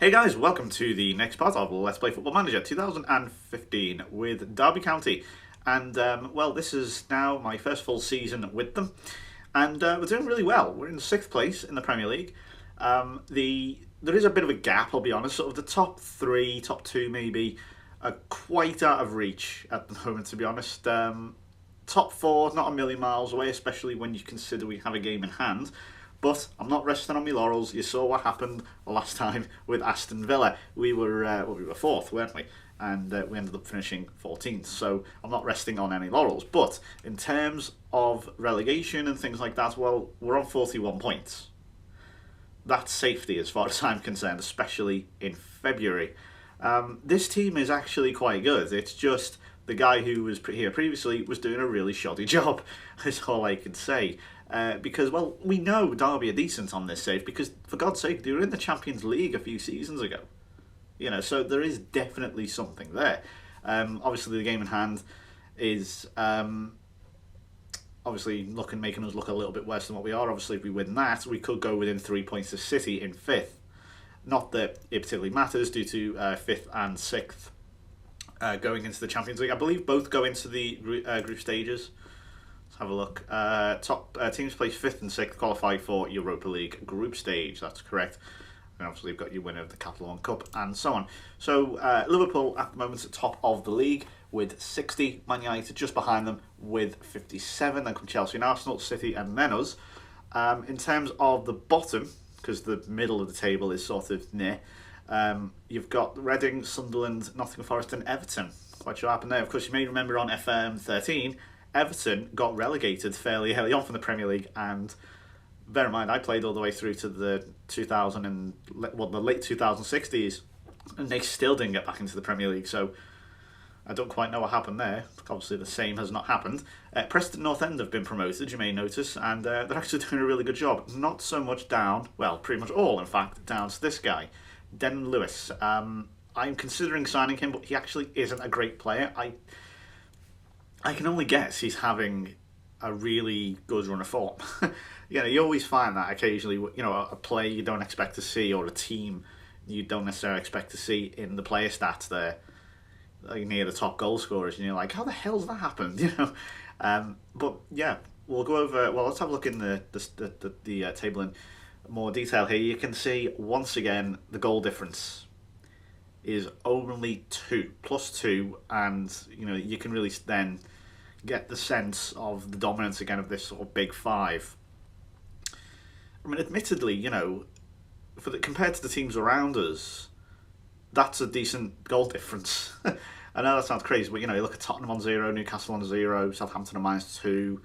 Hey guys, welcome to the next part of Let's Play Football Manager 2015 with Derby County. And, well, this is now my first full season with them. And we're doing really well. We're in 6th place in the Premier League. There is a bit of a gap, I'll be honest. Sort of the top 3, top 2 maybe, are quite out of reach at the moment, to be honest. Top 4, not a million miles away, especially when you consider we have a game in hand. But I'm not resting on my laurels. You saw what happened last time with Aston Villa. We were fourth, weren't we? And we ended up finishing 14th. So I'm not resting on any laurels. But in terms of relegation and things like that, well, we're on 41 points. That's safety as far as I'm concerned, especially in February. This team is actually quite good. It's just the guy who was here previously was doing a really shoddy job. Is all I can say. Because, well, we know Derby are decent on this save because, for God's sake, they were in the Champions League a few seasons ago. So there is definitely something there. Obviously, the game in hand is obviously making us look a little bit worse than what we are. Obviously, if we win that, we could go within 3 points of City in 5th. Not that it particularly matters due to 5th and 6th going into the Champions League. I believe both go into the group stages. Let's have a look. Top teams placed 5th and 6th qualify for Europa League group stage. That's correct. And obviously you've got your winner of the Catalan Cup and so on. So Liverpool at the moment at top of the league with 60. Man United just behind them with 57. Then come Chelsea and Arsenal, City and then us. In terms of the bottom, because the middle of the table is sort of near, you've got Reading, Sunderland, Nottingham Forest and Everton. Quite sure what happened there. Of course, you may remember on FM 13, Everton got relegated fairly early on from the Premier League, and bear in mind, I played all the way through to the the late 2060s, and they still didn't get back into the Premier League. So I don't quite know what happened there. Obviously, the same has not happened. Preston North End have been promoted, you may notice, and they're actually doing a really good job. Not so much down, well, pretty much all, in fact, down to this guy, Dennon Lewis. I'm considering signing him, but he actually isn't a great player. I can only guess he's having a really good run of form. You always find that occasionally, a player you don't expect to see or a team you don't necessarily expect to see in the player stats there, like near the top goal scorers, and you're like, how the hell's that happened? But yeah, we'll go over. Well, let's have a look in the table in more detail here. You can see once again the goal difference is only 2, +2, and you can really then get the sense of the dominance again of this sort of big five. I mean, admittedly, compared to the teams around us, that's a decent goal difference. I know that sounds crazy, but you look at Tottenham on 0, Newcastle on 0, Southampton on -2,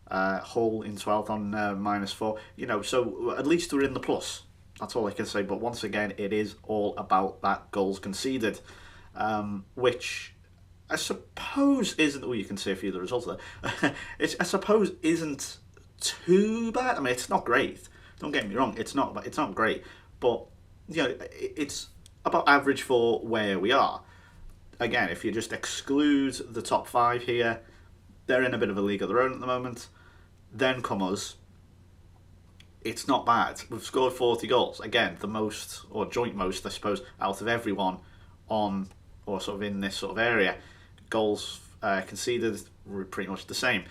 Hull in 12th on -4. So at least we're in the plus. That's all I can say. But once again, it is all about that goals conceded, which I suppose isn't. Oh, you can see a few of the results there. I suppose isn't too bad. I mean, it's not great. Don't get me wrong. It's not great. But it's about average for where we are. Again, if you just exclude the top 5 here, they're in a bit of a league of their own at the moment. Then come us. It's not bad. We've scored 40 goals. Again, the most, or joint most, I suppose, out of everyone on, or sort of in this sort of area. Goals conceded were pretty much the same.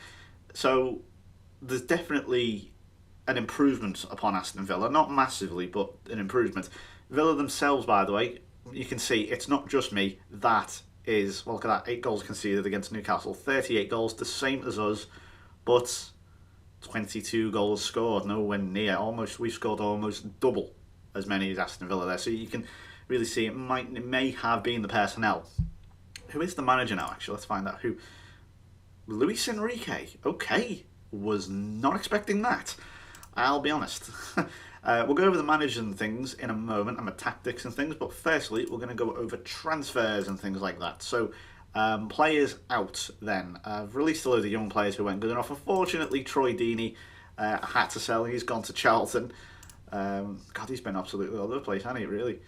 So there's definitely an improvement upon Aston Villa. Not massively, but an improvement. Villa themselves, by the way, you can see it's not just me. That is, well, look at that, 8 goals conceded against Newcastle. 38 goals, the same as us, but 22 goals scored, nowhere near. We scored almost double as many as Aston Villa there. So you can really see it may have been the personnel. Who is the manager now, actually? Let's find out who. Luis Enrique. Okay. Was not expecting that. I'll be honest. We'll go over the manager and things in a moment, and the tactics and things, but firstly, we're going to go over transfers and things like that. So, players out then. I've released a load of young players who weren't good enough. Unfortunately, Troy Deeney had to sell. He's gone to Charlton. God, he's been absolutely all over the place, hasn't he, really?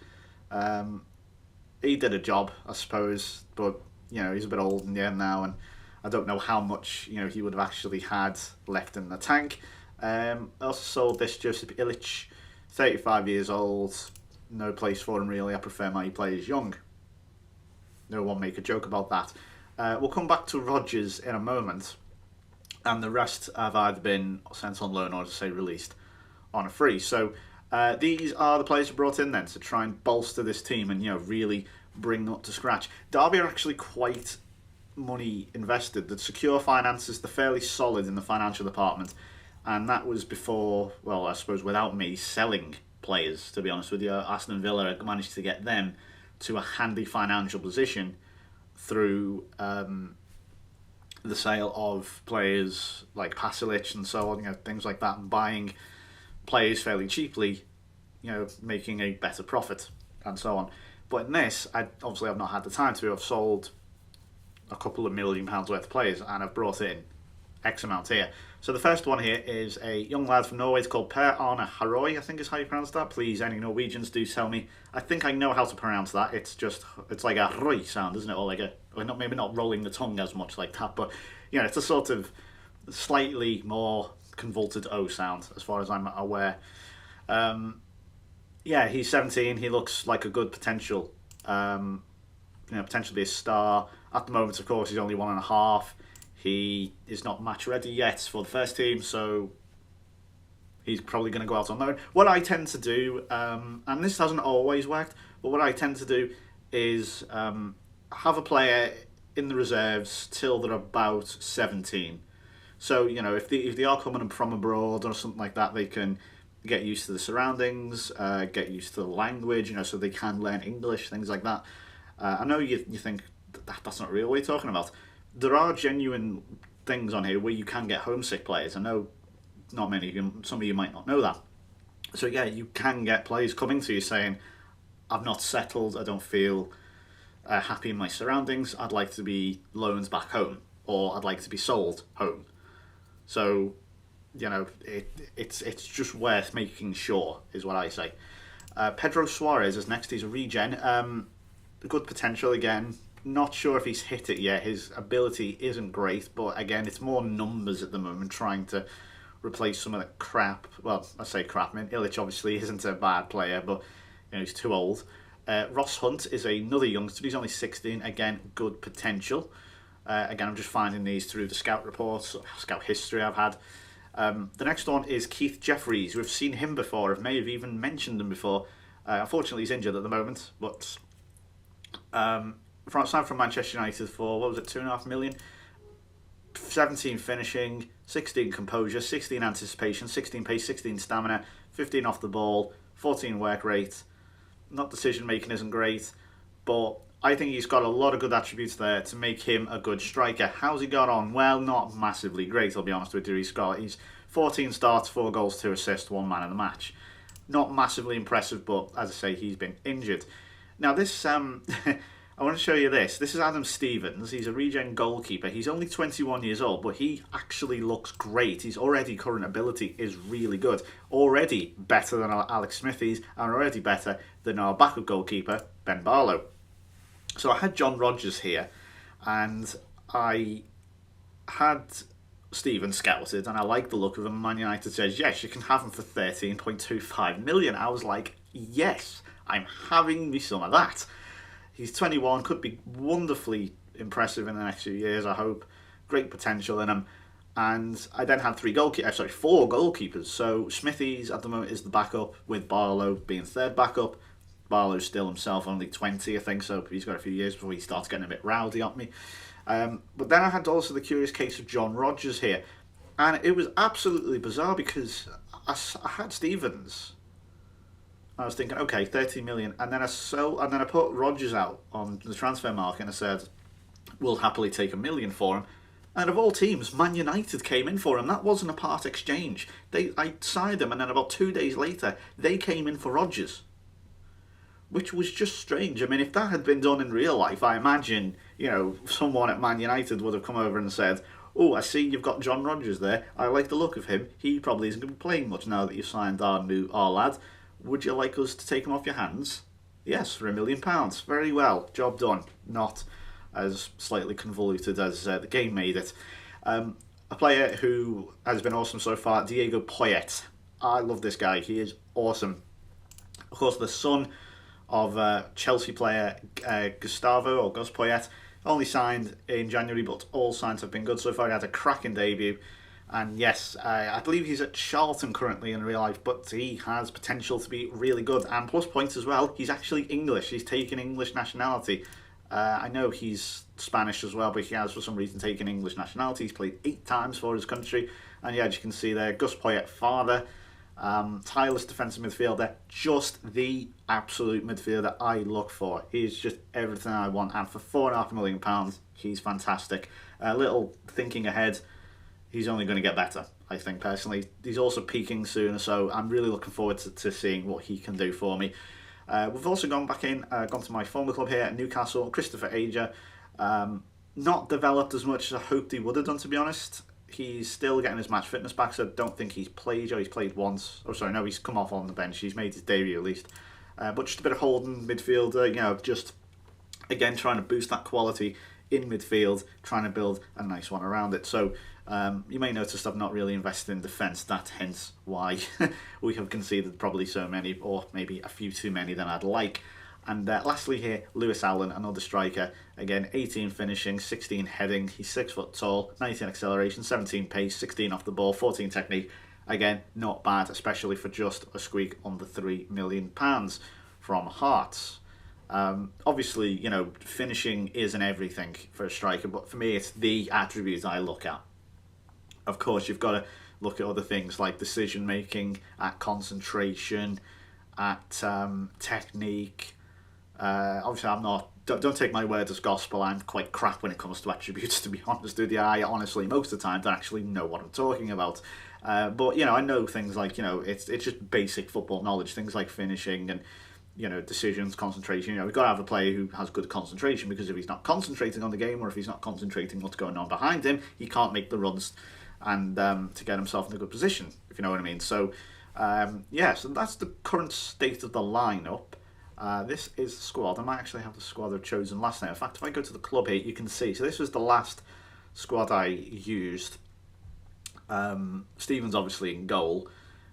He did a job, I suppose, but he's a bit old in the end now, and I don't know how much he would have actually had left in the tank. I also sold this Josip Ilic, 35 years old, no place for him really. I prefer my players young. No one make a joke about that. We'll come back to Rodgers in a moment, and the rest have either been sent on loan or, to say, released on a free. So these are the players who brought in then to try and bolster this team and really bring up to scratch. Derby are actually quite money invested. The secure finances, they're fairly solid in the financial department, and that was before, well, I suppose without me selling players, to be honest with you. Aston Villa managed to get them to a handy financial position through the sale of players like Pasalic and so on, things like that, and buying players fairly cheaply, making a better profit and so on. But in this, obviously I've not had the time to. I've sold a couple of £1 million worth of players, and I've brought in X amount here. So the first one here is a young lad from Norway. It's called Per Arne Haroy, I think is how you pronounce that. Please, any Norwegians, do tell me. I think I know how to pronounce that. It's like a roy sound, isn't it? Or like maybe not rolling the tongue as much like that, but it's a sort of slightly more convoluted O sound, as far as I'm aware. He's 17. He looks like a good potential. Potentially be a star. At the moment, of course, he's only 1.5. He is not match ready yet for the first team, so he's probably going to go out on loan. What I tend to do, and this hasn't always worked, but what I tend to do is have a player in the reserves till they're about 17. So, if they are coming from abroad or something like that, they can get used to the surroundings, get used to the language, so they can learn English, things like that. I know you think that's not real. What are you talking about? There are genuine things on here where you can get homesick players. I know not many of you, some of you might not know that. So yeah, you can get players coming to you saying, I've not settled, I don't feel happy in my surroundings, I'd like to be loaned back home, or I'd like to be sold home. So, it's just worth making sure, is what I say. Pedro Suarez is next. He's a regen. Good potential again. Not sure if he's hit it yet. His ability isn't great, but again, it's more numbers at the moment, trying to replace some of the crap. Well, I say crap. I mean, Illich obviously isn't a bad player, but he's too old. Ross Hunt is another youngster. He's only 16. Again, good potential. Again, I'm just finding these through the scout reports, scout history I've had. The next one is Keith Jeffries. We've seen him before. I may have even mentioned him before. Unfortunately, he's injured at the moment, but signed from Manchester United for, what was it, £2.5 million? 17 finishing, 16 composure, 16 anticipation, 16 pace, 16 stamina, 15 off the ball, 14 work rate. Not decision making isn't great, but I think he's got a lot of good attributes there to make him a good striker. How's he got on? Well, not massively great, I'll be honest with you. He's 14 starts, 4 goals, 2 assists, 1 man of the match. Not massively impressive, but as I say, he's been injured. Now this, I want to show you this. This is Adam Stevens. He's a regen goalkeeper. He's only 21 years old, but he actually looks great. His current ability is really good. Already better than Alex Smithies, and already better than our backup goalkeeper, Ben Barlow. So I had John Rodgers here, and I had Stevens scouted, and I liked the look of him. Man United says, yes, you can have him for 13.25 million. I was like, yes, I'm having me some of that. He's 21, could be wonderfully impressive in the next few years, I hope. Great potential in him. And I then had 4 goalkeepers. So Smithies at the moment is the backup, with Barlow being third backup. Barlow's still himself only 20, I think, so he's got a few years before he starts getting a bit rowdy on me. But then I had also the curious case of John Rodgers here. And it was absolutely bizarre because I had Stevens. I was thinking, okay, 30 million, and then I put Rodgers out on the transfer market, and I said, we'll happily take $1 million for him. And of all teams, Man United came in for him. That wasn't a part exchange. I signed him, and then about 2 days later, they came in for Rodgers, which was just strange. I mean, if that had been done in real life, I imagine someone at Man United would have come over and said, oh, I see you've got John Rodgers there. I like the look of him. He probably isn't going to be playing much now that you've signed our lad. Would you like us to take him off your hands? Yes, for £1 million. Very well, job done. Not as slightly convoluted as the game made it. A player who has been awesome so far, Diego Poyet. I love this guy. He is awesome. Of course, the son of Chelsea player Gustavo or Gus Poyet. Only signed in January, but all signs have been good so far. He had a cracking debut. And yes, I believe he's at Charlton currently in real life, but he has potential to be really good. And plus points as well, he's actually English. He's taken English nationality. I know he's Spanish as well, but he has for some reason taken English nationality. He's played 8 times for his country. And yeah, as you can see there, Gus Poyet, father, tireless defensive midfielder, just the absolute midfielder I look for. He's just everything I want. And for £4.5 million, he's fantastic. A little thinking ahead, he's only going to get better, I think, personally. He's also peaking soon, so I'm really looking forward to seeing what he can do for me. We've also gone to my former club here at Newcastle, Christopher Ager. Not developed as much as I hoped he would have done, to be honest. He's still getting his match fitness back, so I don't think he's played, or he's played once. Oh, sorry, no, he's come off on the bench. He's made his debut at least. But just a bit of holding midfielder, just, again, trying to boost that quality in midfield, trying to build a nice one around it. So you may notice I've not really invested in defence. That's hence why we have conceded probably so many, or maybe a few too many than I'd like. And lastly here, Lewis Allen, another striker. Again, 18 finishing, 16 heading. He's 6 foot tall, 19 acceleration, 17 pace, 16 off the ball, 14 technique. Again, not bad, especially for just a squeak under £3 million from Hearts. Obviously, finishing isn't everything for a striker, but for me, it's the attribute I look at. Of course, you've got to look at other things like decision making, at concentration, at technique. Obviously, I'm not. Don't take my word as gospel. I'm quite crap when it comes to attributes, to be honest with you. I honestly, most of the time, don't actually know what I'm talking about. But I know things like it's just basic football knowledge. Things like finishing and decisions, concentration. We've got to have a player who has good concentration, because if he's not concentrating on the game, or if he's not concentrating what's going on behind him, he can't make the runs and to get himself in a good position, if you know what I mean. So so that's the current state of the lineup. This is the squad. I might actually have the squad I've chosen last night. In fact, if I go to the club here, you can see. So this was the last squad I used. Stevens obviously in goal,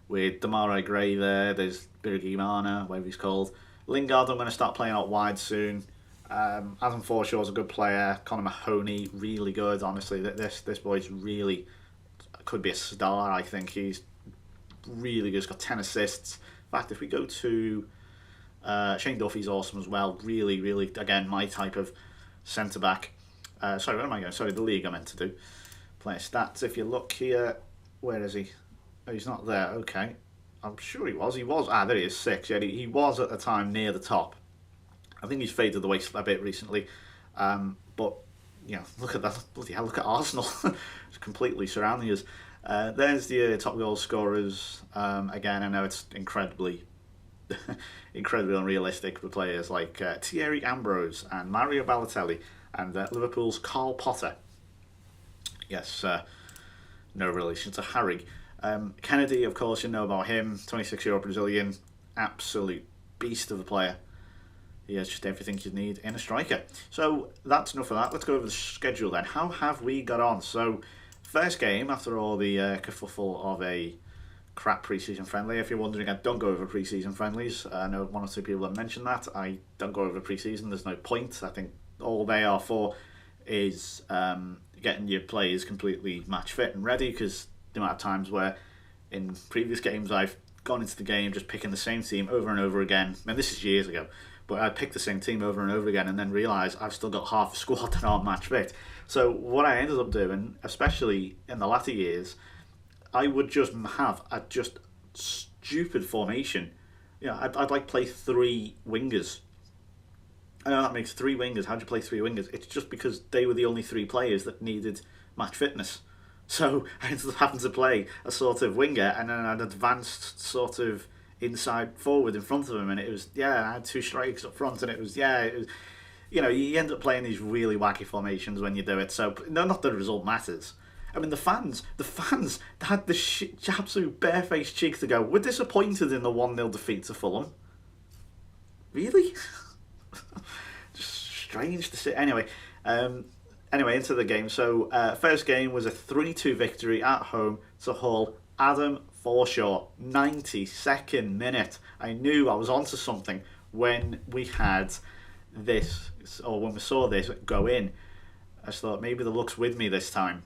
with Demarai Gray there. There's Birgi Mana, whatever he's called. Lingard, I'm going to start playing out wide soon. Adam Forshaw's a good player. Conor Mahoney, really good. Honestly, this boy's really could be a star. I think he's really good. He's got 10 assists. In fact, if we go to Shane Duffy's awesome as well. Really, really, again, my type of centre-back. Sorry, where am I going? Sorry, the league I meant to do. Player stats. If you look here, where is he? Oh, he's not there. Okay. I'm sure he was. There he is, 6. Yeah, he was at the time near the top. I think he's faded away a bit recently. But, look at that. Bloody hell, look at Arsenal. It's completely surrounding us. There's the top goal scorers. Again, I know it's incredibly unrealistic for players like Thierry Ambrose and Mario Balotelli and Liverpool's Carl Potter. Yes, no relation to Harry. Kennedy, of course, you know about him. 26-year-old Brazilian, absolute beast of a player. He has just everything you need in a striker. So that's enough of that. Let's go over the schedule then. How have we got on? So first game, after all the kerfuffle of a crap pre-season friendly. If you're wondering, I don't go over pre-season friendlies. I know 1 or 2 people have mentioned that. I don't go over pre-season. There's no point. I think all they are for is getting your players completely match fit and ready, because the amount of times where in previous games I've gone into the game just picking the same team over and over again. I mean, this is years ago, but I picked the same team over and over again and then realise I've still got half a squad that aren't match fit. So what I ended up doing, especially in the latter years, I would just have a just stupid formation. I'd like play 3 wingers. I know that makes 3 wingers. How'd you play 3 wingers? It's just because they were the only 3 players that needed match fitness. So I ended up having to play a sort of winger and then an advanced sort of inside forward in front of him. And it was, I had 2 strikers up front, and it was, you end up playing these really wacky formations when you do it. So, no, not that the result matters. I mean, the fans had the absolute barefaced cheek to go, we're disappointed in the 1-0 defeat to Fulham. Really? Just strange to see. Anyway, into the game. So, first game was a 3-2 victory at home to Hull. Adam Forshaw, 92nd minute. I knew I was onto something when we had this, or when we saw this go in, I just thought maybe the luck's with me this time.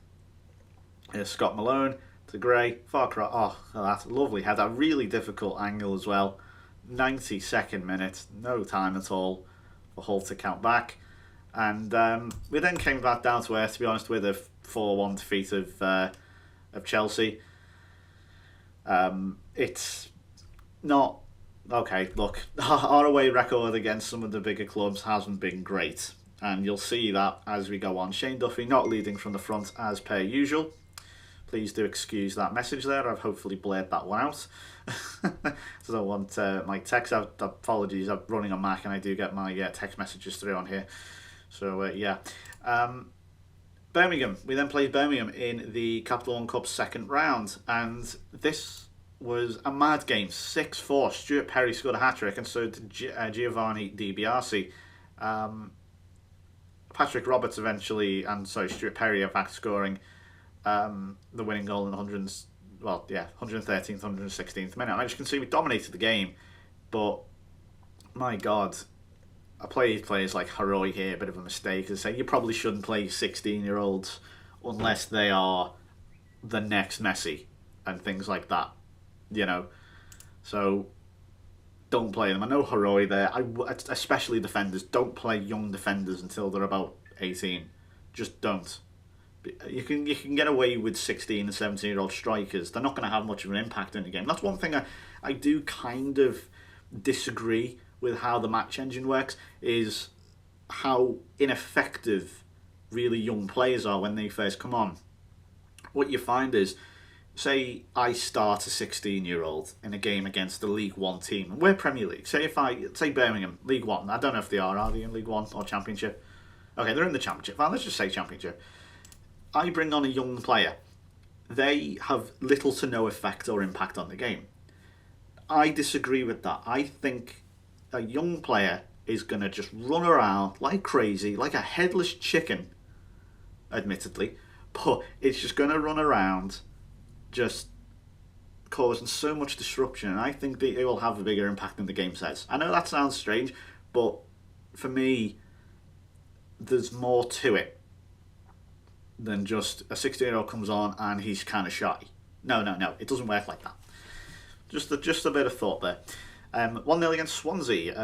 Scott Malone to Gray, far cry. Oh, that's lovely. Had a really difficult angle as well. 92nd minute, no time at all for Hull to count back. And we then came back down to earth, to be honest, with a 4-1 defeat of Chelsea. It's not... Okay, look, our away record against some of the bigger clubs hasn't been great. And you'll see that as we go on. Shane Duffy not leading from the front as per usual. Please do excuse that message there. I've hopefully blurred that one out. So I don't want my text out. Apologies, I'm running on Mac and I do get my text messages through on here. So, yeah. Birmingham. We then played Birmingham in the Capital One Cup second round. And this was a mad game. 6-4. Stuart Perry scored a hat-trick and so did Giovanni Di Biase. Patrick Roberts eventually, and Stuart Perry in fact scoring the winning goal in the 113th, 116th minute. And as you can see, we dominated the game, but my God, I played players like Haroy here, a bit of a mistake to say you probably shouldn't play 16-year-olds unless they are the next Messi and things like that, you know. So don't play them. I know Haroy there, especially defenders, don't play young defenders until they're about 18. Just don't. You can get away with 16 and 17-year-old strikers. They're not going to have much of an impact in the game. That's one thing I do kind of disagree with how the match engine works, is how ineffective really young players are when they first come on. What you find is, say I start a 16-year-old in a game against a League One team, and we're Premier League. Say Birmingham, League One. I don't know if they are they in League One or Championship? Okay, they're in the Championship. Well, let's just say Championship. I bring on a young player. They have little to no effect or impact on the game. I disagree with that. I think a young player is going to just run around like crazy, like a headless chicken, admittedly, but it's just going to run around just causing so much disruption, and I think that it will have a bigger impact than the game says. I know that sounds strange, but for me, there's more to it than just a 16-year-old comes on and he's kind of shy. No, it doesn't work like that. Just a bit of thought there. 1-0 against Swansea.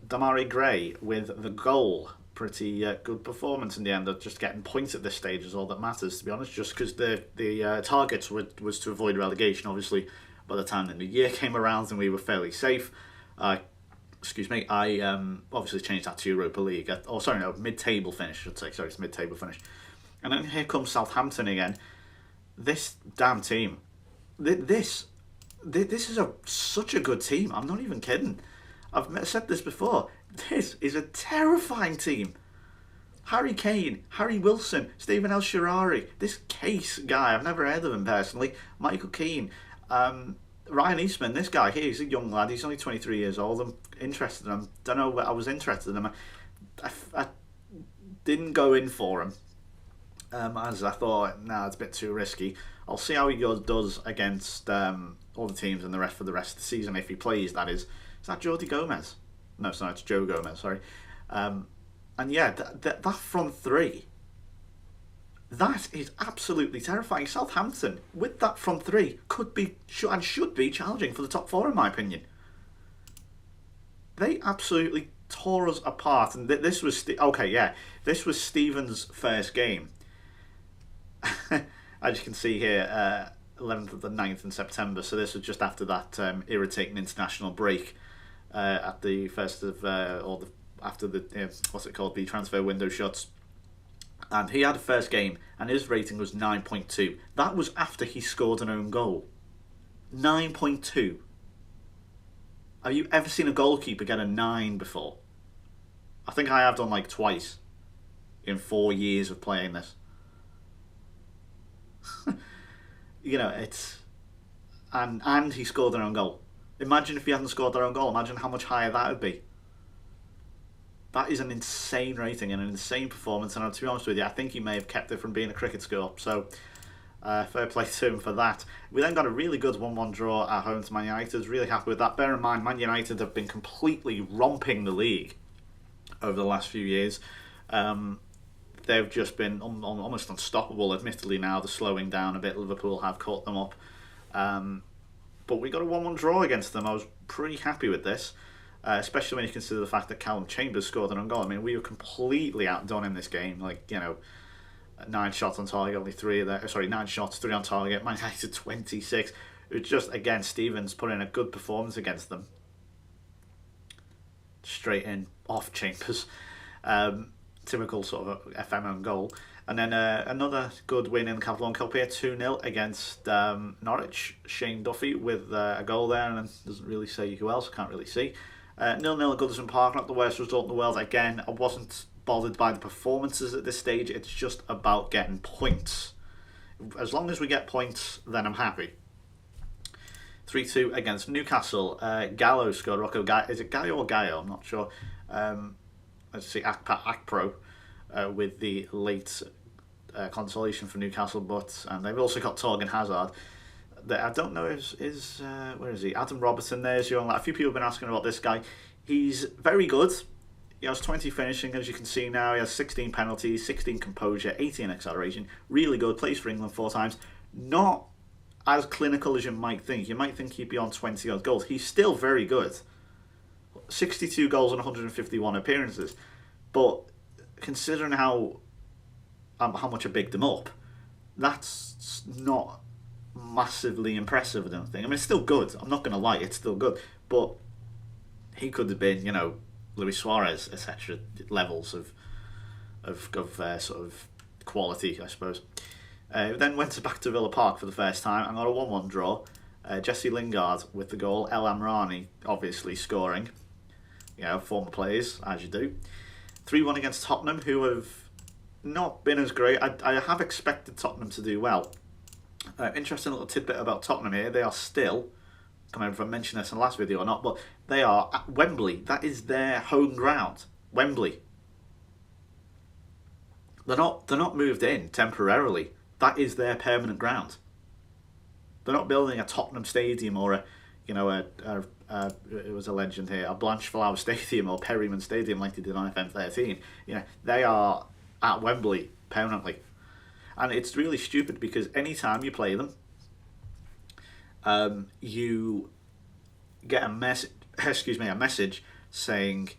Demarai Gray with the goal. Pretty good performance in the end. Just getting points at this stage is all that matters, to be honest, just because the targets was to avoid relegation. Obviously, by the time the new year came around and we were fairly safe, I obviously changed that to Europa League. Mid-table finish, I should say. Sorry, it's mid-table finish. And then here comes Southampton again. This damn team. This is such a good team. I'm not even kidding. I've said this before. This is a terrifying team. Harry Kane, Harry Wilson, Stephen El Shaarawy, this Case guy, I've never heard of him personally, Michael Keane, Ryan Eastman, this guy here, he's a young lad, he's only 23 years old. I'm interested in him. Don't know, I was interested in him. I didn't go in for him, as I thought, it's a bit too risky. I'll see how he does against all the teams and the rest of the season, if he plays, that is. Is that Jordi Gomez? No, sorry, it's Joe Gomez, sorry. And yeah, that front three, that is absolutely terrifying. Southampton, with that front three, should be challenging for the top four, in my opinion. They absolutely tore us apart. And this was... this was Stephen's first game. As you can see here, 11th of the 9th in September. So this was just after that irritating international break at the first of... after the the transfer window shuts, and he had a first game and his rating was 9.2. That was after he scored an own goal. 9.2. Have you ever seen a goalkeeper get a 9 before? I think I have done like twice in 4 years of playing this. It's and he scored an own goal. Imagine if he hadn't scored their own goal. Imagine how much higher that would be. That is an insane rating and an insane performance, and to be honest with you, I think he may have kept it from being a cricket score. So, Fair play to him for that. We then got a really good 1-1 draw at home to Man United. Really happy with that. Bear in mind, Man United have been completely romping the league over the last few years. They've just been almost unstoppable. Admittedly, now they're slowing down a bit. Liverpool have caught them up. But we got a 1-1 draw against them. I was pretty happy with this, especially when you consider the fact that Callum Chambers scored an own goal. I mean, we were completely outdone in this game. 9 shots on target, only 3 of that. Sorry, 9 shots, 3 on target. Man United 26. It was just, again, Stevens put in a good performance against them. Straight in, off Chambers. Typical sort of FM own goal. And then another good win in the Capital One Cup here, 2-0 against Norwich. Shane Duffy with a goal there, and it doesn't really say who else, I can't really see. 0-0 at Goodison Park, not the worst result in the world. Again, I wasn't bothered by the performances at this stage. It's just about getting points. As long as we get points, then I'm happy. 3-2 against Newcastle. Gallo scored. Rocco Gallo. Is it Gallo or Gallo? I'm not sure. Let's see, Akpro with the late consolation for Newcastle, and they've also got Torgan Hazard. I don't know is where is he? Adam Robertson. There's young. A few people have been asking about this guy. He's very good. He has 20 finishing, as you can see now. He has 16 penalties, 16 composure, 18 acceleration. Really good. Plays for England 4 times. Not as clinical as you might think. You might think he'd be on 20 odd goals. He's still very good. 62 goals and 151 appearances. But considering how much I bigged him up, that's not massively impressive, I don't think. I mean, it's still good. I'm not going to lie, it's still good. But he could have been, Luis Suarez, etc. levels of sort of quality, I suppose. Then went back to Villa Park for the first time and got a 1-1 draw. Jesse Lingard with the goal. El Amrani obviously scoring. Former players, as you do. 3-1 against Tottenham, who have not been as great. I have expected Tottenham to do well. Interesting little tidbit about Tottenham here. They are still, I can't remember if I mentioned this in the last video or not, but they are at Wembley. That is their home ground. Wembley. They're not moved in temporarily. That is their permanent ground. They're not building a Tottenham Stadium or it was a legend here, a Blanchflower Stadium or Perryman Stadium like they did on FM13. They are at Wembley permanently. And it's really stupid because anytime you play them, you get a message saying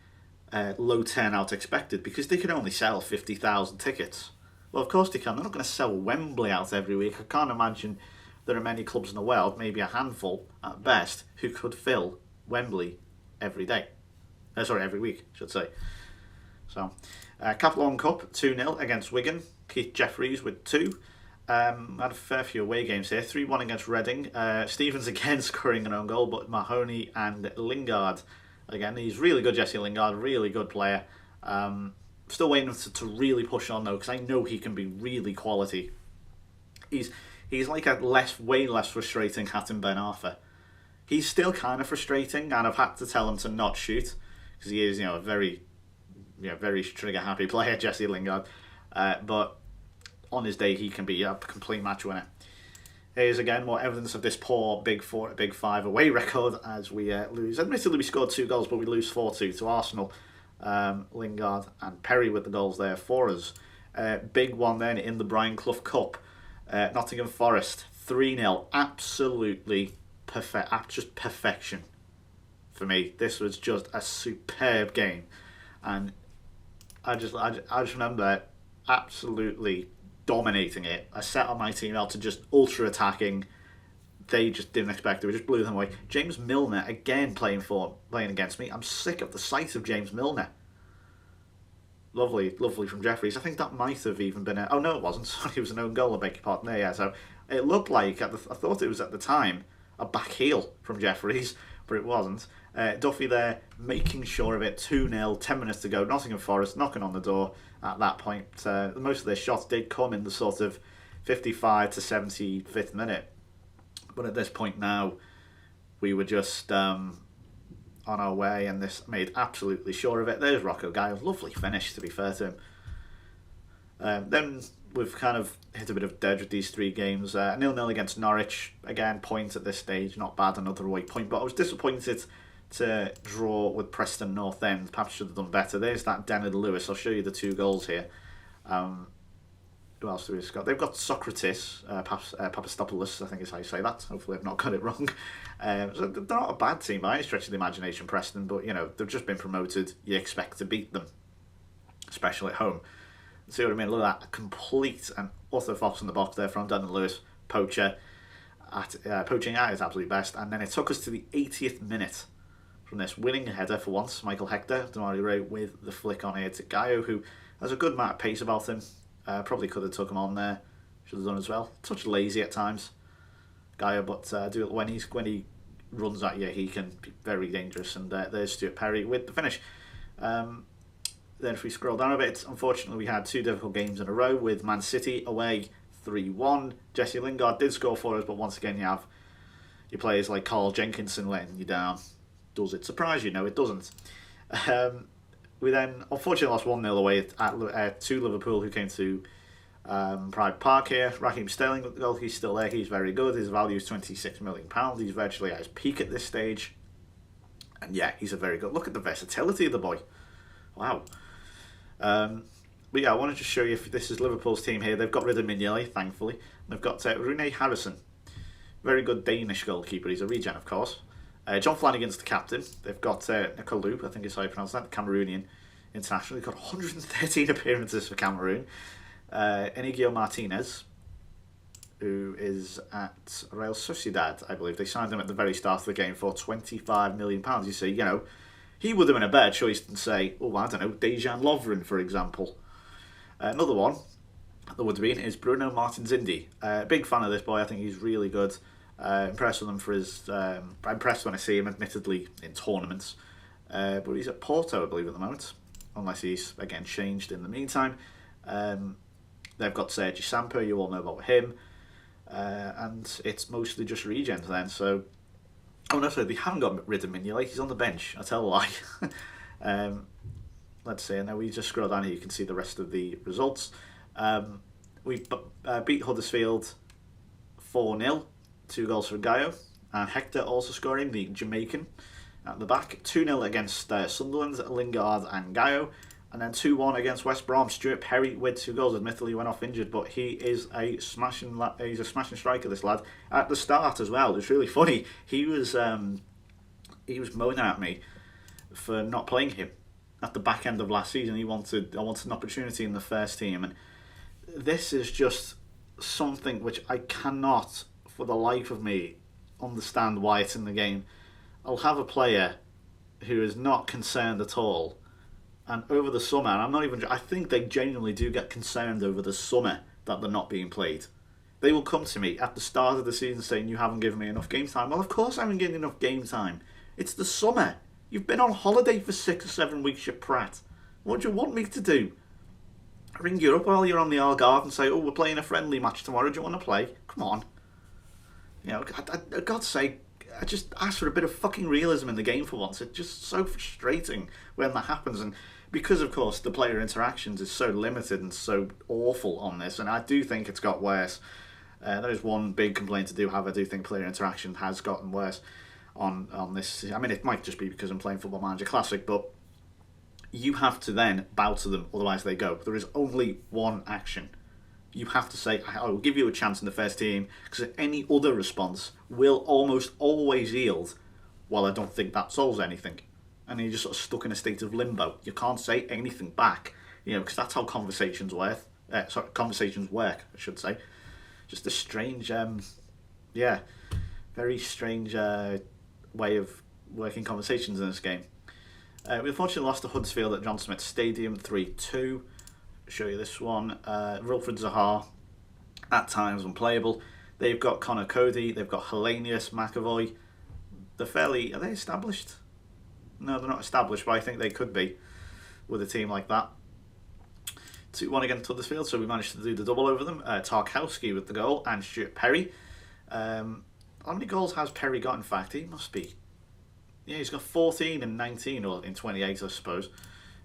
low turnout expected, because they can only sell 50,000 tickets. Well, of course they can. They're not going to sell Wembley out every week. I can't imagine there are many clubs in the world, maybe a handful at best, who could fill Wembley every day. Every week, I should say. So, Capital One Cup, 2-0 against Wigan. Keith Jeffries with 2. Had a fair few away games here. 3-1 against Reading. Stevens again scoring an own goal, but Mahoney and Lingard again. He's really good, Jesse Lingard, really good player. Still waiting to really push on though, because I know he can be really quality. He's like a way less frustrating Hatem Ben Arfa. He's still kind of frustrating, and I've had to tell him to not shoot because he is, a very trigger happy player, Jesse Lingard. But on his day, he can be a complete match winner. Here's again more evidence of this poor Big 5 away record as we lose. Admittedly, we scored 2 goals, but we lose 4-2 to Arsenal. Lingard and Perry with the goals there for us. Big one then in the Brian Clough Cup. Nottingham Forest 3-0. Absolutely perfect. Just perfection for me. This was just a superb game, and I just remember absolutely dominating it. I set on my team out to just ultra attacking. They just didn't expect it. We just blew them away. James Milner again playing against me. I'm sick of the sight of James Milner. Lovely from Jeffries. I think that might have even been oh no, it wasn't. Sorry, it was an own goal. I beg your pardon there. Yeah, so it looked like I thought it was at the time a back heel from Jeffries, but it wasn't. Duffy there making sure of it. 2-0. 10 minutes to go. Nottingham Forest knocking on the door at that point. Most of their shots did come in the sort of 55 to 75th minute. But at this point now, we were just on our way, and this made absolutely sure of it. There's Rocco Gallo. Lovely finish, to be fair to him. Then we've kind of hit a bit of dead with these 3 games. 0-0 against Norwich. Again, point at this stage, not bad, another away point. But I was disappointed to draw with Preston North End. Perhaps should have done better. There's that Denard Lewis. I'll show you the 2 goals here. Who else do we got? They've got Socrates, Papastopoulos, I think is how you say that. Hopefully I've not got it wrong. So they're not a bad team by any stretch of the imagination, Preston, but they've just been promoted. You expect to beat them, especially at home. See what I mean? Look at that, a complete and utter fox in the box there from Denard Lewis, poaching at his absolute best. And then it took us to the 80th minute from this winning header for once. Michael Hector, Damari Ray with the flick on here to Gaio, who has a good amount of pace about him. Probably could have took him on there. Should have done as well. Touch lazy at times, Gaio, but do it when he runs at you, he can be very dangerous. And there's Stuart Perry with the finish. Then if we scroll down a bit, unfortunately we had 2 difficult games in a row with Man City away 3-1. Jesse Lingard did score for us, but once again you have your players like Carl Jenkinson letting you down. Does it surprise you? No, it doesn't. We then unfortunately lost 1-0 away to Liverpool, who came to Pride Park here. Raheem Sterling with the goal. He's still there. He's very good. His value is £26 million. He's virtually at his peak at this stage. And yeah, he's a very good. Look at the versatility of the boy. Wow. But yeah, I wanted to show you if this is Liverpool's team here. They've got rid of Mignolet, thankfully. And they've got Rune Harrison. Very good Danish goalkeeper. He's a regen, of course. John Flanagan's the captain. They've got Nicolo, I think is how you pronounce that, Cameroonian international. He's got 113 appearances for Cameroon. Inigo Martinez, who is at Real Sociedad, I believe. They signed him at the very start of the game for £25 million. You see, he would have been a better choice than, say, Dejan Lovren, for example. Another one that would have been is Bruno Martins Indy. Big fan of this boy. I think he's really good. Impressed with him for his. I'm impressed when I see him, admittedly, in tournaments. But he's at Porto, I believe, at the moment. Unless he's, again, changed in the meantime. They've got Sergi Samper, you all know about him. And it's mostly just regens then, so... Oh no, sorry, they haven't got rid of Mignolet, he's on the bench, I tell a lie. Let's see, now we just scroll down here, you can see the rest of the results. We beat Huddersfield 4-0, 2 goals for Gaio, and Hector also scoring, the Jamaican, at the back. 2-0 against Sunderland, Lingard and Gaio, and then 2-1 against West Brom. Stuart Perry with 2 goals. Admittedly, he went off injured, but he is a smashing striker, this lad. At the start as well, it's really funny. He was moaning at me for not playing him at the back end of last season. I wanted an opportunity in the first team, and this is just something which I cannot, for the life of me, understand why it's in the game. I'll have a player who is not concerned at all. And over the summer, and I think they genuinely do get concerned over the summer that they're not being played. They will come to me at the start of the season saying, you haven't given me enough game time. Well, of course I haven't given you enough game time. It's the summer. You've been on holiday for 6 or 7 weeks, you prat. What do you want me to do? Ring you up while you're on the Algarve and say, we're playing a friendly match tomorrow. Do you want to play? Come on. God's sake, I just ask for a bit of fucking realism in the game for once. It's just so frustrating when that happens. And because, of course, the player interactions is so limited and so awful on this, and I do think it's got worse. There is one big complaint I do have. I do think player interaction has gotten worse on this. I mean, it might just be because I'm playing Football Manager Classic, but you have to then bow to them, otherwise they go. There is only one action. You have to say, I will give you a chance in the first team, because any other response will almost always yield, well, I don't think that solves anything. And you're just sort of stuck in a state of limbo. You can't say anything back, because that's how conversations work. Conversations work, I should say. Just a strange, very strange way of working conversations in this game. We unfortunately lost to Huddersfield at John Smith Stadium 3-2. Show you this one. Wilfred Zaha, at times unplayable. They've got Connor Cody. They've got Hellenius McAvoy. Are they established? No, they're not established, but I think they could be with a team like that. 2-1 against Huddersfield, so we managed to do the double over them. Tarkowski with the goal and Stuart Perry. How many goals has Perry got, in fact? He must be... Yeah, he's got 14 and 19, or in 28, I suppose.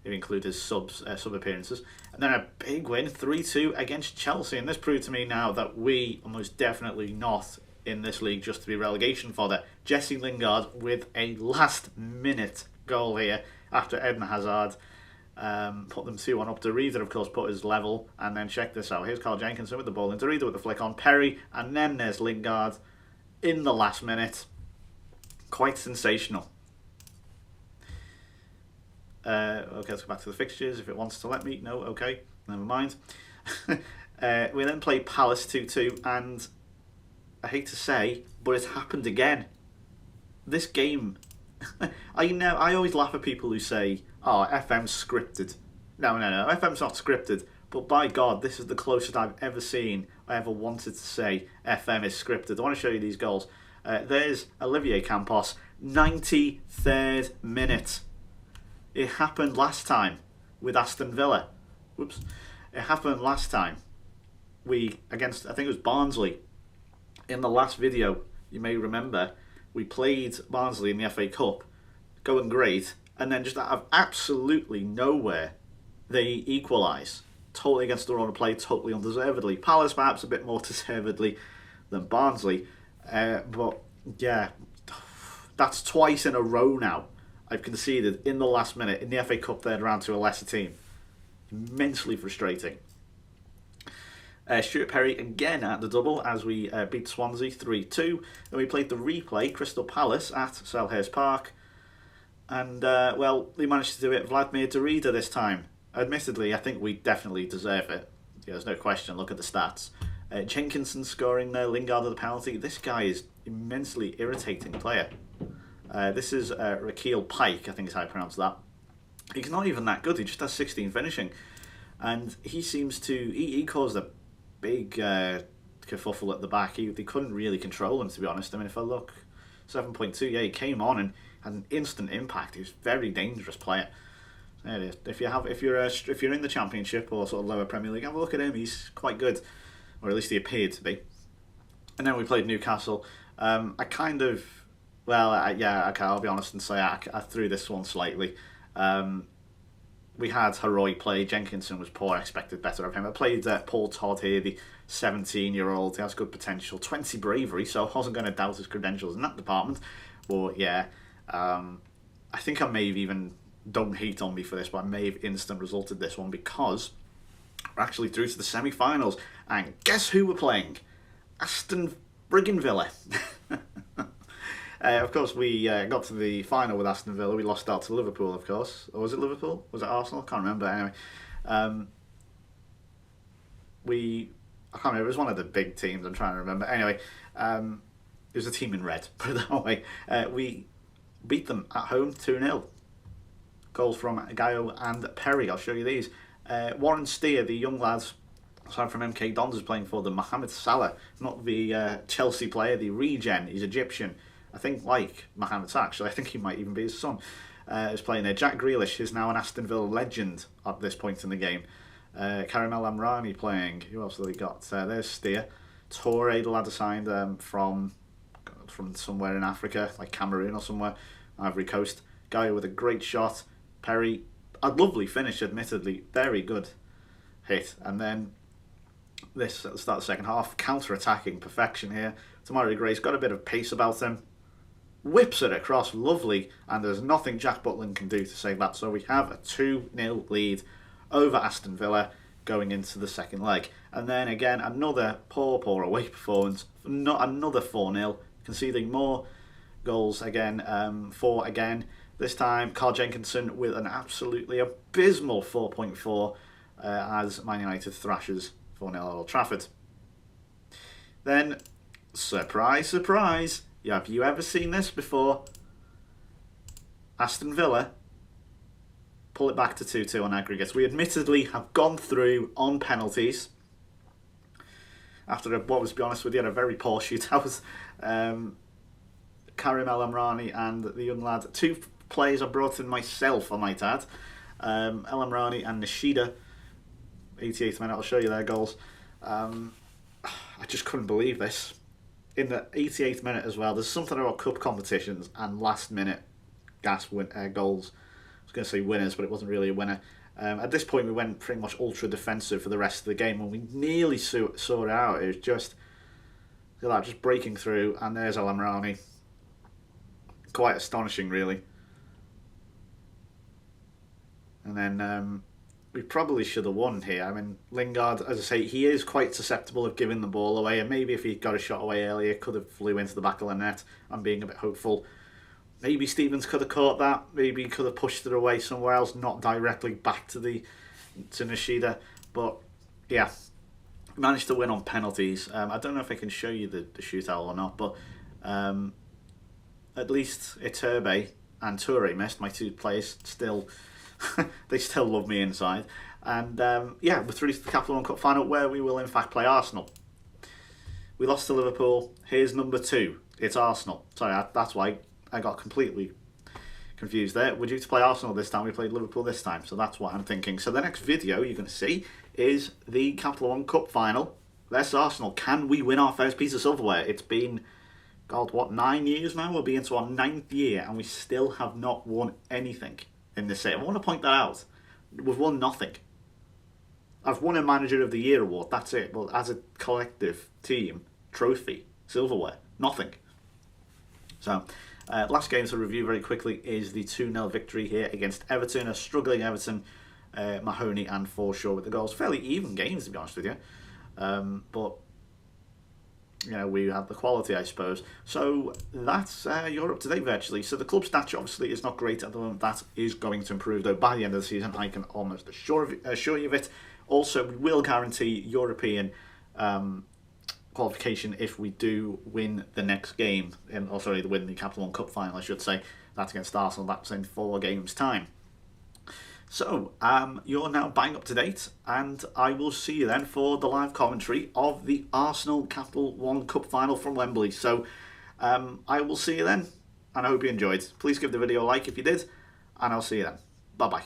if you include his sub appearances. And then a big win, 3-2 against Chelsea. And this proved to me now that we are most definitely not in this league just to be relegation fodder. Jesse Lingard with a last-minute goal here after Eden Hazard put them 2-1 up. Derrida, of course, put us level. And then check this out. Here's Carl Jenkinson with the ball, and Derrida with the flick on Perry. And then there's Lingard in the last minute. Quite sensational. Okay, let's go back to the fixtures if it wants to let me. No, okay, never mind. We then played Palace 2-2, and I hate to say, but it's happened again. This game, I always laugh at people who say, "Oh, FM's scripted." No, FM's not scripted. But by God, this is the closest I've ever seen. I ever wanted to say FM is scripted. I want to show you these goals. There's Olivier Campos, 93rd minute. It happened last time with Aston Villa. Whoops. It happened last time. Against, I think it was Barnsley. In the last video, you may remember, we played Barnsley in the FA Cup, going great, and then just out of absolutely nowhere, they equalise. Totally against the run of play, totally undeservedly. Palace perhaps a bit more deservedly than Barnsley. But yeah, that's twice in a row now I've conceded in the last minute in the FA Cup third round to a lesser team. Immensely frustrating. Stuart Perry again at the double as we beat Swansea 3-2. Then we played the replay, Crystal Palace at Selhurst Park. And, well, they managed to do it. Vladimir Darida this time. Admittedly, I think we definitely deserve it. Yeah, there's no question. Look at the stats. Jenkinson scoring there, Lingard with the penalty. This guy is immensely irritating player. This is Raquel Pike, I think is how I pronounce that. He's not even that good. He just has 16 finishing. And he seems to... He caused a big kerfuffle at the back. They couldn't really control him, to be honest. I mean, if I look... 7.2, yeah, he came on and had an instant impact. He was a very dangerous player. There it is. If you're in the Championship or sort of lower Premier League, have a look at him. He's quite good, or at least he appeared to be. And then we played Newcastle. I'll be honest and say I threw this one slightly. We had Heroy play. Jenkinson was poor. I expected better of him. I played Paul Todd here, the 17-year-old. He has good potential. 20 bravery, so I wasn't going to doubt his credentials in that department. But yeah, I think I may have even... Don't hate on me for this, but I may have instant resulted this one because we're actually through to the semi-finals. And guess who we're playing? Aston Friggin' Villa. Of course, we got to the final with Aston Villa. We lost out to Liverpool, of course. Or was it Liverpool? Was it Arsenal? I can't remember. Anyway, I can't remember. It was one of the big teams. I'm trying to remember. Anyway, it was a team in red, put it that way. We beat them at home 2-0. Goals from Gaio and Perry. I'll show you these. Warren Steer, the young lads, aside from MK Dons, is playing for the Mohamed Salah, not the Chelsea player, the regen. He's Egyptian. I think like Mohamed actually. I think he might even be his son. Is playing there. Jack Grealish is now an Aston Villa legend at this point in the game. Karim El Amrani playing. Who else have they got? There's Steer. Toure, the lad assigned from somewhere in Africa, like Cameroon or somewhere, Ivory Coast. Gaio with a great shot. Perry, a lovely finish, admittedly, very good hit. And then this at the start of the second half, counter-attacking perfection here. Tamari Gray's got a bit of pace about him, whips it across, lovely, and there's nothing Jack Butland can do to save that. So we have a 2-0 lead over Aston Villa going into the second leg. And then again, another poor away performance, not another 4-0, conceding more goals again, 4 again. This time, Carl Jenkinson with an absolutely abysmal 4.4 as Man United thrashes 4-0 at Old Trafford. Then, surprise, surprise, have you ever seen this before? Aston Villa pull it back to 2-2 on aggregates. We admittedly have gone through on penalties after what was, to be honest with you, a very poor shootout. Karim El Amrani and the young lad, two players I brought in myself, I might add. El Amrani and Nishida, 88th minute, I'll show you their goals. I just couldn't believe this. In the 88th minute as well, there's something about cup competitions and last minute goals. going to say winners, but it wasn't really a winner. At this point, we went pretty much ultra defensive for the rest of the game, and we nearly saw it out. It was just, look at that, just breaking through, and there's El Amrani. Quite astonishing, really. And then we probably should have won here. I mean, Lingard, as I say, he is quite susceptible of giving the ball away, and maybe if he got a shot away earlier, could have flew into the back of the net. I'm being a bit hopeful. Maybe Stevens could have caught that. Maybe he could have pushed it away somewhere else, not directly back to Nishida. But yeah, managed to win on penalties. I don't know if I can show you the shootout or not, but at least Iturbe and Toure missed, my two players. Still, they still love me inside. And yeah, we're through to the Capital One Cup final, where we will in fact play Arsenal. We lost to Liverpool. Here's number 2. It's Arsenal. Sorry, that's why I got completely confused there. We're due to play Arsenal this time. We played Liverpool this time. So that's what I'm thinking. So the next video you're going to see is the Capital One Cup final. Versus Arsenal. Can we win our first piece of silverware? It's been, God, what, 9 years now? We'll be into our 9th year and we still have not won anything in this set. I want to point that out. We've won nothing. I've won a Manager of the Year award. That's it. But as a collective team, trophy, silverware, nothing. So, last game to review very quickly is the 2-0 victory here against Everton. A struggling Everton, Mahoney and Forshaw with the goals. Fairly even games, to be honest with you. But, you know, we have the quality, I suppose. So, that's you're up to date virtually. So, the club stats obviously is not great at the moment. That is going to improve, though, by the end of the season. I can almost assure you of it. Also, we will guarantee European qualification if we do win the next game, win the Capital One Cup final, I should say. That's against Arsenal. That's in 4 games' time. So, you're now bang up to date, and I will see you then for the live commentary of the Arsenal Capital One Cup final from Wembley. So, I will see you then, and I hope you enjoyed. Please give the video a like if you did, and I'll see you then. Bye-bye.